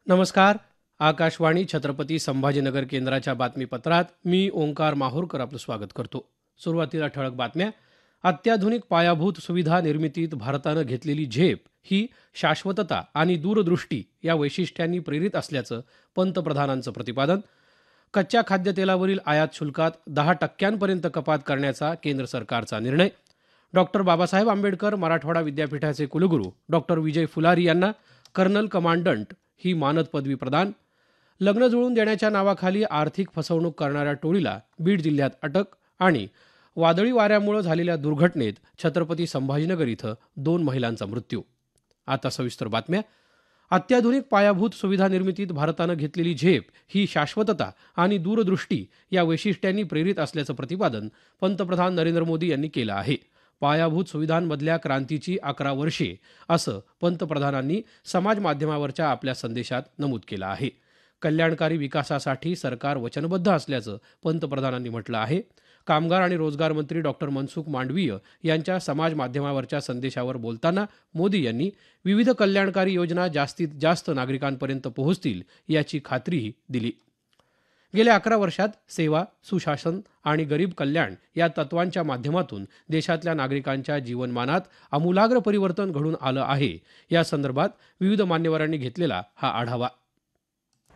नमस्कार. आकाशवाणी छत्रपती संभाजीनगर केंद्राच्या बातमीपत्रात मी ओंकार माहूरकर आपलं स्वागत करतो. सुरुवातीला ठळक बातम्या. अत्याधुनिक पायाभूत सुविधा निर्मितीत भारतानं घेतलेली झेप ही शाश्वतता आणि दूरदृष्टी या वैशिष्ट्यांनी प्रेरित असल्याचं पंतप्रधानांचं प्रतिपादन. कच्च्या खाद्यतेलावरील आयात शुल्कात 10% कपात करण्याचा केंद्र सरकारचा निर्णय. डॉक्टर बाबासाहेब आंबेडकर मराठवाडा विद्यापीठाचे कुलगुरू डॉक्टर विजय फुलारी यांना कर्नल कमांडंट ही मानद पदवी प्रदान. लग्न जुळवून देण्याच्या नावाखाली आर्थिक फसवणूक करणाऱ्या टोळीला बीड जिल्ह्यात अटक. आणि वादळी वाऱ्यामुळे झालेल्या दुर्घटनेत छत्रपती संभाजीनगर इथं 2 महिलांचा मृत्यू. आता सविस्तर बातम्या. अत्याधुनिक पायाभूत सुविधा निर्मितीत भारतानं घेतलेली झेप ही शाश्वतता आणि दूरदृष्टी या वैशिष्ट्यांनी प्रेरित असल्याचं प्रतिपादन पंतप्रधान नरेंद्र मोदी यांनी केलं आहे. पायाभूत सुविधांमधल्या क्रांतीची 11 वर्षे असं पंतप्रधानांनी समाज माध्यमावरच्या आपल्या संदेशात नमूद केलं आहे. कल्याणकारी विकासासाठी सरकार वचनबद्ध असल्याचं पंतप्रधानांनी म्हटलं आहे. कामगार आणि रोजगार मंत्री डॉक्टर मनसुख मांडवीय यांच्या समाज माध्यमावरच्या संदेशावर बोलताना मोदी यांनी विविध कल्याणकारी योजना जास्तीत जास्त नागरिकांपर्यंत पोहोचतील याची खात्रीही दिली. गेल्या 11 वर्षात सेवा, सुशासन आणि गरीब कल्याण या तत्वांच्या माध्यमातून देशातल्या नागरिकांच्या जीवनमानात आमूलाग्र परिवर्तन घडून आलं आहे. या संदर्भात विविध मान्यवरांनी घेतलेला हा आढावा.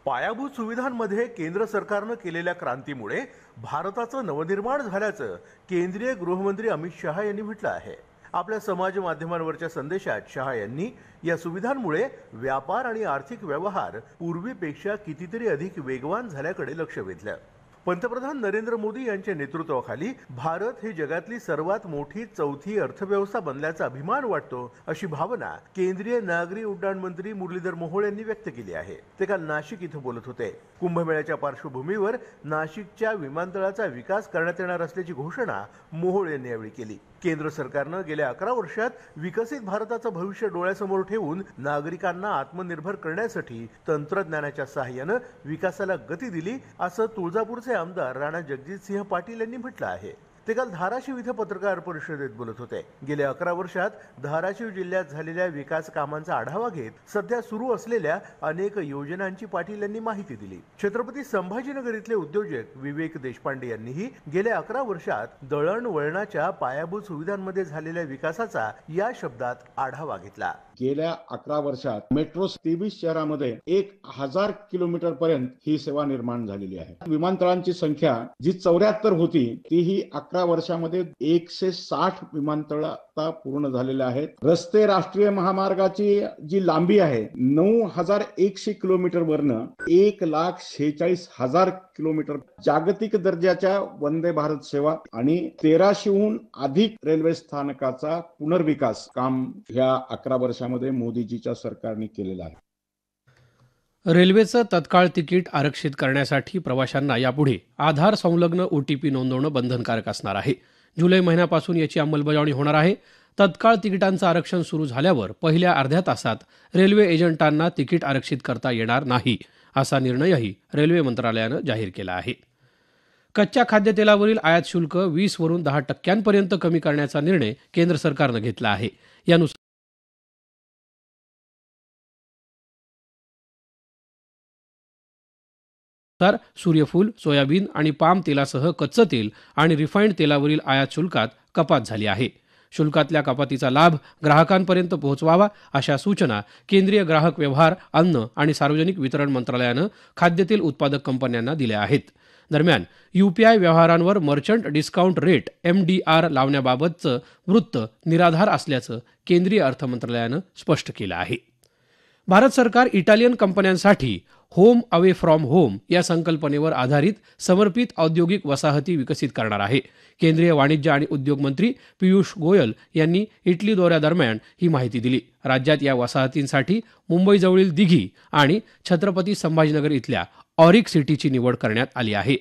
पायाभूत सुविधांमध्ये केंद्र सरकारनं केलेल्या क्रांतीमुळे भारताचं नवनिर्माण झाल्याचं केंद्रीय गृहमंत्री अमित शहा यांनी म्हटलं आहे. आपल्या समाज माध्यमांवरच्या संदेशात शहा यांनी या सुविधांमुळे व्यापार आणि आर्थिक व्यवहार पूर्वीपेक्षा कितीतरी अधिक वेगवान झाल्याकडे लक्ष वेधलं. पंतप्रधान नरेंद्र मोदी यांच्या नेतृत्वाखाली भारत ही जगातली सर्वात मोठी 4थी अर्थव्यवस्था बनल्याचा अभिमान वाटतो, अशी भावना केंद्रीय नागरी उड्डाण मंत्री मुरलीधर मोहोळ यांनी व्यक्त केली आहे. ते काल नाशिक इथं बोलत होते. कुंभमेळ्याच्या पार्श्वभूमीवर नाशिकच्या विमानतळाचा विकास करण्यात येणार असल्याची घोषणा मोहोळ यांनी यावेळी केली. केंद्र सरकारनं गेल्या 11 वर्षात विकसित भारताचं भविष्य डोळ्यासमोर ठेवून नागरिकांना आत्मनिर्भर करण्यासाठी तंत्रज्ञानाच्या सहाय्यानं विकासाला गती दिली, असं तुळजापूरचे आमदार राणा जगजितसिंह पाटील यांनी म्हटलं आहे. ते काल धाराशिव इथं पत्रकार परिषदेत बोलत होते. गेल्या 11 वर्षात धाराशिव जिल्ह्यात झालेल्या विकास कामांचा आढावा घेत सध्या सुरू असलेल्या अनेक योजनांची पाटील यांनी माहिती दिली. छत्रपती संभाजीनगर इथले उद्योजक विवेक देशपांडे यांनीही गेल्या 11 वर्षात दळणवळणाच्या पायाभूत सुविधांमध्ये झालेल्या विकासाचा या शब्दात आढावा घेतला. गेल्या 11 वर्षात मेट्रो 23 शहरामध्ये 1000 किलोमीटर पर्यंत ही सेवा निर्माण झालेली आहे. विमानतळांची संख्या जी 74 होती तीही 11 वर्षामध्ये 160 विमानतळ आता पूर्ण झालेले आहेत. रस्ते, राष्ट्रीय महामार्गाची जी लांबी आहे 9100 किलोमीटर वरनं 1,46,000 किलोमीटर. जागतिक दर्जाच्या वंदे भारत सेवा आणि 1300हून अधिक रेल्वे स्थानकाचा पुनर्विकास काम ह्या 11 वर्षामध्ये मोदीजीच्या सरकारने केलेलं आहे. रेल्वेचं तत्काळ तिकीट आरक्षित करण्यासाठी प्रवाशांना यापुढे आधार संलग्न OTP नोंदवणं बंधनकारक असणार आहे. जुलै महिन्यापासून याची अंमलबजावणी होणार आहे. तत्काळ तिकिटांचं आरक्षण सुरू झाल्यावर पहिल्या अर्ध्या तासात रेल्वे एजंटांना तिकीट आरक्षित करता येणार नाही, असा निर्णयही रेल्वे मंत्रालयानं जाहीर केला आहे. कच्च्या खाद्यतेलावरील आयात शुल्क 20 वरून 10% कमी करण्याचा निर्णय केंद्र सरकारनं घेतला आहे. यानुसार सूर्यफूल, सोयाबीन आणि पाम तेलासह कच्चं तेल आणि रिफाइंड तेलावरील आयात शुल्कात कपात झाली आहे. शुल्कातल्या कपातीचा लाभ ग्राहकांपर्यंत पोहोचवावा, अशा सूचना केंद्रीय ग्राहक व्यवहार, अन्न आणि सार्वजनिक वितरण मंत्रालयानं खाद्यतेल उत्पादक कंपन्यांना दिल्या आहेत. दरम्यान UPI व्यवहारांवर मर्चंट डिस्काउंट रेट MDR लावण्याबाबतचं वृत्त निराधार असल्याचं केंद्रीय अर्थमंत्रालयानं स्पष्ट केलं आहे. भारत सरकार इटालियन कंपन्यांसाठी होम अवे फ्रॉम होम या संकल्पनेवर आधारित समर्पित औद्योगिक वसाहती विकसित करणार आहे. केंद्रीय वाणिज्य आणि उद्योग मंत्री पियुष गोयल यांनी इटली दौऱ्यादरम्यान ही माहिती दिली. राज्यात या वसाहतींसाठी मुंबईजवळील दिघी आणि छत्रपती संभाजीनगर इथल्या ऑरिक सिटीची निवड करण्यात आली आहे.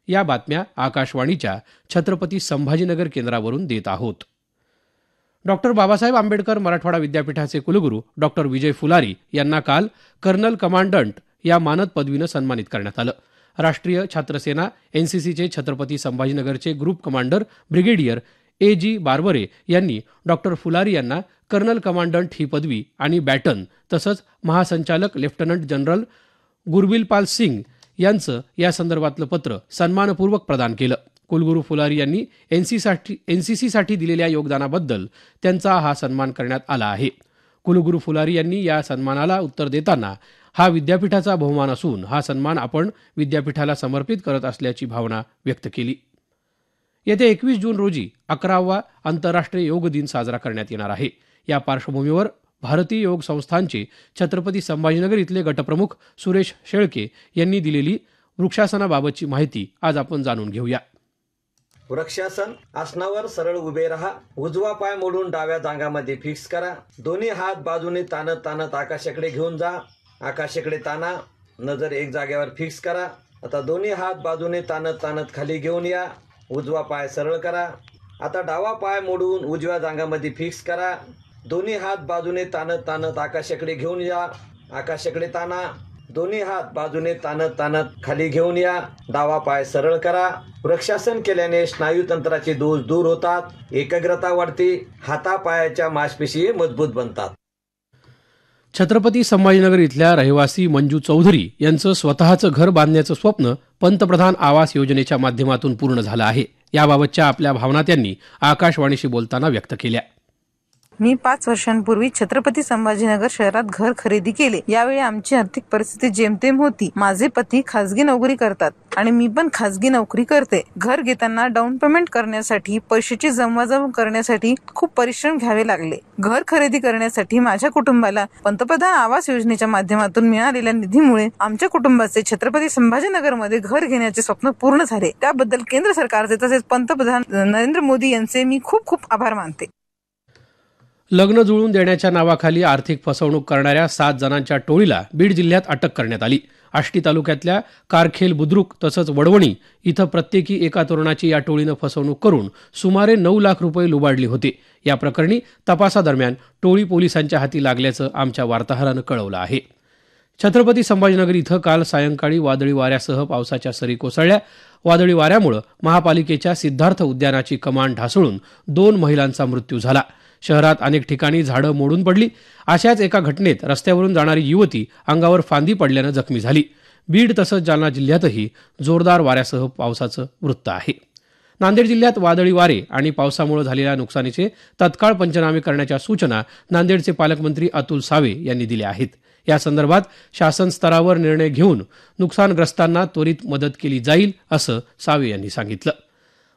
या बातम्या आकाशवाणीच्या छत्रपती संभाजीनगर केंद्रावरून देत आहोत. डॉक्टर बाबासाहेब आंबेडकर मराठवाडा विद्यापीठाचे कुलगुरू डॉक्टर विजय फुलारी यांना काल कर्नल कमांडंट या मानद पदवीनं सन्मानित करण्यात आलं. राष्ट्रीय छात्रसेना NCCचे छत्रपती संभाजीनगरचे group commander brigadier AG Barbare यांनी डॉक्टर फुलारी यांना कर्नल कमांडंट ही पदवी आणि बॅटन तसंच महासंचालक लेफ्टनंट जनरल गुरबिलपाल सिंग यांचं या संदर्भातलं पत्र सन्मानपूर्वक प्रदान केलं. कुलगुरू फुलारी यांनी एनसीसीसाठी दिलेल्या योगदानाबद्दल त्यांचा हा सन्मान करण्यात आला आहे. कुलगुरू फुलारी यांनी या सन्मानाला उत्तर देताना हा विद्यापीठाचा बहुमान असून हा सन्मान आपण विद्यापीठाला समर्पित करत असल्याची भावना व्यक्त केली. येत्या 21 जून रोजी 11वा आंतरराष्ट्रीय योग दिन साजरा करण्यात येणार आहे. या पार्श्वभूमीवर भारतीय योग संस्थानचे छत्रपती संभाजीनगर इथले गटप्रमुख सुरेश शेळके यांनी दिलेली वृक्षासनाबाबतची माहिती आज आपण जाणून घेऊया. वृक्षासन आसनावर सरळ उभे राहा. उजवा पाय मोडून डाव्या जांघामध्ये फिक्स करा. दोन्ही हात बाजूने ताणत ताणत आकाशाकडे घेऊन जा. आकाशाकडे ताणा. नजर एक जागेवर फिक्स करा. आता दोन्ही हात बाजूने ताणत ताणत खाली घेऊन या. उजवा पाय सरळ करा. आता डावा पाय मोडून उजव्या जांघामध्ये फिक्स करा. दोन्ही हात बाजूने ताणत ताणत आकाशाकडे घेऊन या. आकाशाकडे ताणा. दोन्ही हात बाजूने ताणत ताणत खाली घेऊन या. डावा पाय सरळ करा. वृक्षासन केल्याने स्नायूतंत्राचे दोष दूर होतात. एकाग्रता वाढते. हातापायाच्या मांसपेशी मजबूत बनतात. छत्रपती संभाजीनगर इथल्या रहिवासी मंजू चौधरी यांचं स्वतःचं घर बांधण्याचं स्वप्न पंतप्रधान आवास योजनेच्या माध्यमातून पूर्ण झालं आहे. याबाबतच्या आपल्या भावना त्यांनी आकाशवाणीशी बोलताना व्यक्त केल्या. मी 5 वर्षांपूर्वी छत्रपती संभाजीनगर शहरात घर खरेदी केले. यावेळी आमची आर्थिक परिस्थिती जेमतेम होती. माझे पती खासगी नोकरी करतात आणि मी पण खासगी नोकरी करते. घर घेताना डाऊन पेमेंट करण्यासाठी पैशाची जमवाजमव करण्यासाठी खूप परिश्रम घ्यावे लागले. घर खरेदी करण्यासाठी माझ्या कुटुंबाला पंतप्रधान आवास योजनेच्या माध्यमातून मिळालेल्या निधीमुळे आमच्या कुटुंबाचे छत्रपती संभाजीनगरमध्ये घर घेण्याचे स्वप्न पूर्ण झाले. त्याबद्दल केंद्र सरकारचे तसेच पंतप्रधान नरेंद्र मोदी यांचे मी खूप खूप आभार मानते. लग्न जुळवून देण्याच्या नावाखाली आर्थिक फसवणूक करणाऱ्या 7 जणांच्या टोळीला बीड जिल्ह्यात अटक करण्यात आली. आष्टी तालुक्यातल्या कारखेल बुद्रुक तसंच वडवणी इथं प्रत्येकी एका तरुणाची या टोळीनं फसवणूक करून सुमारे 9 लाख रुपये लुबाडले होते. या प्रकरणी तपासादरम्यान टोळी पोलिसांच्या हाती लागल्याचं आमच्या वार्ताहरानं कळवलं आहे. छत्रपती संभाजीनगर इथं काल सायंकाळी वादळी वाऱ्यासह पावसाच्या सरी कोसळल्या. वादळी वाऱ्यामुळे महापालिकेच्या सिद्धार्थ उद्यानाची कमान ढासळून 2 महिलांचा मृत्यू झाला. शहरात अनेक ठिकाणी झाडं मोडून पडली. अशाच एका घटनेत रस्त्यावरून जाणारी युवती अंगावर फांदी पडल्यानं जखमी झाली. बीड तसंच जालना जिल्ह्यातही जोरदार वाऱ्यासह पावसाचं वृत्त आहे. नांदेड जिल्ह्यात वादळी वारे आणि पावसामुळे झालेल्या नुकसानीचे तत्काळ पंचनामे करण्याच्या सूचना नांदेडचे पालकमंत्री अतुल सावे यांनी दिल्या आहेत. या संदर्भात शासन स्तरावर निर्णय घेऊन नुकसानग्रस्तांना त्वरित मदत केली जाईल असं सावे यांनी सांगितलं.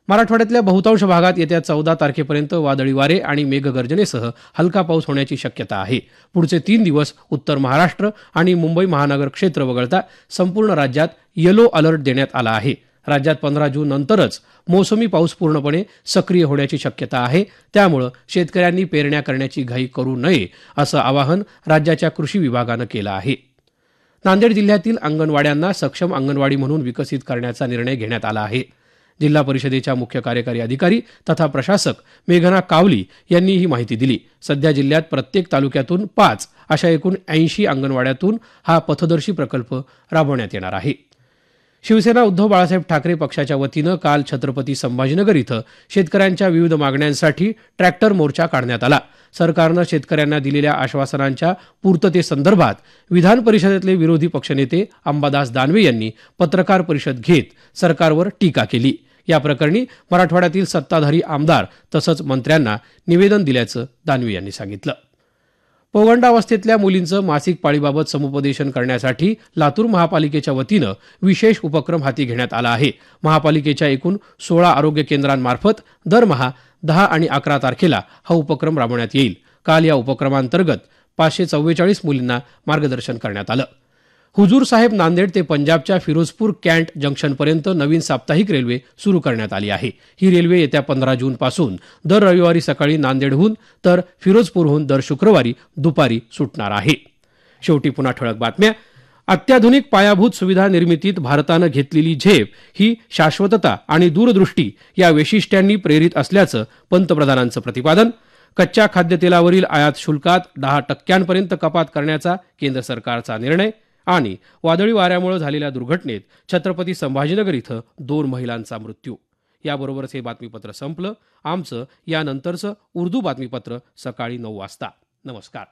मराठवाड्यातल्या बहुतांश भागात येत्या 14 तारखेपर्यंत वादळी वारे आणि मेघगर्जनेसह हलका पाऊस होण्याची शक्यता आहे. पुढचे 3 दिवस उत्तर महाराष्ट्र आणि मुंबई महानगर क्षेत्र वगळता संपूर्ण राज्यात येलो अलर्ट देण्यात आला आहे. राज्यात 15 जून नंतरच मोसमी पाऊस पूर्णपणे सक्रिय होण्याची शक्यता आहे. त्यामुळे शेतकऱ्यांनी पेरण्या करण्याची घाई करू नये असं आवाहन राज्याच्या कृषी विभागानं केलं आहे. नांदेड जिल्ह्यातील अंगणवाड्यांना सक्षम अंगणवाडी म्हणून विकसित करण्याचा निर्णय घेण्यात आला आहे. जिल्हा परिषदेच्या मुख्य कार्यकारी अधिकारी तथा प्रशासक मेघना कावली यांनी ही माहिती दिली. सध्या जिल्ह्यात प्रत्येक तालुक्यातून 5 अशा एकूण 80 अंगणवाड्यातून हा पथदर्शी प्रकल्प राबवण्यात येणार आहे. शिवसेना उद्धव बाळासाहेब ठाकरे पक्षाच्या वतीनं काल छत्रपती संभाजीनगर इथं शेतकऱ्यांच्या विविध मागण्यांसाठी ट्रॅक्टर मोर्चा काढण्यात आला. सरकारनं शेतकऱ्यांना दिलेल्या आश्वासनांच्या पूर्ततेसंदर्भात विधान परिषदेतले विरोधी पक्षनेते अंबादास दानवे यांनी पत्रकार परिषद घेत सरकारवर टीका केली. या प्रकरणी मराठवाड्यातील सत्ताधारी आमदार तसंच मंत्र्यांना निवेदन दिल्याचं दानवे यांनी सांगितलं. पौगंडावस्थेतल्या मुलींचं मासिक पाळीबाबत समुपदेशन करण्यासाठी लातूर महापालिकेच्या वतीनं विशेष उपक्रम हाती घेण्यात आला आहे. महापालिकेच्या एकूण 16 आरोग्य केंद्रांमार्फत दरमहा 10 आणि 11 तारखेला हा उपक्रम राबवण्यात येईल. काल या उपक्रमांतर्गत 544 मुलींना मार्गदर्शन करण्यात आलं. हुजूर साहेब नांदेड ते पंजाबच्या फिरोजपूर कॅन्ट जंक्शनपर्यंत नवीन साप्ताहिक रेल्वे सुरू करण्यात आली आहे. ही रेल्वे येत्या 15 जून पासून दर रविवारी सकाळी नांदेडहून तर फिरोजपूरहून दर शुक्रवारी दुपारी सुटणार आहे. शेवटी पुन्हा ठळक बातम्या. अत्याधुनिक पायाभूत सुविधा निर्मितीत भारतानं घेतलेली झेप ही शाश्वतता आणि दूरदृष्टी या वैशिष्ट्यांनी प्रेरित असल्याचं पंतप्रधानांचं प्रतिपादन. कच्च्या खाद्यतेलावरील आयात शुल्कात 10% कपात करण्याचा केंद्र सरकारचा निर्णय. आणि वादळी वाऱ्यामुळे झालेल्या दुर्घटनेत छत्रपती संभाजीनगर इथं 2 महिलांचा मृत्यू. याबरोबरच हे बातमीपत्र संपलं. आमचं यानंतरचं उर्दू बातमीपत्र सकाळी 9 वाजता. नमस्कार.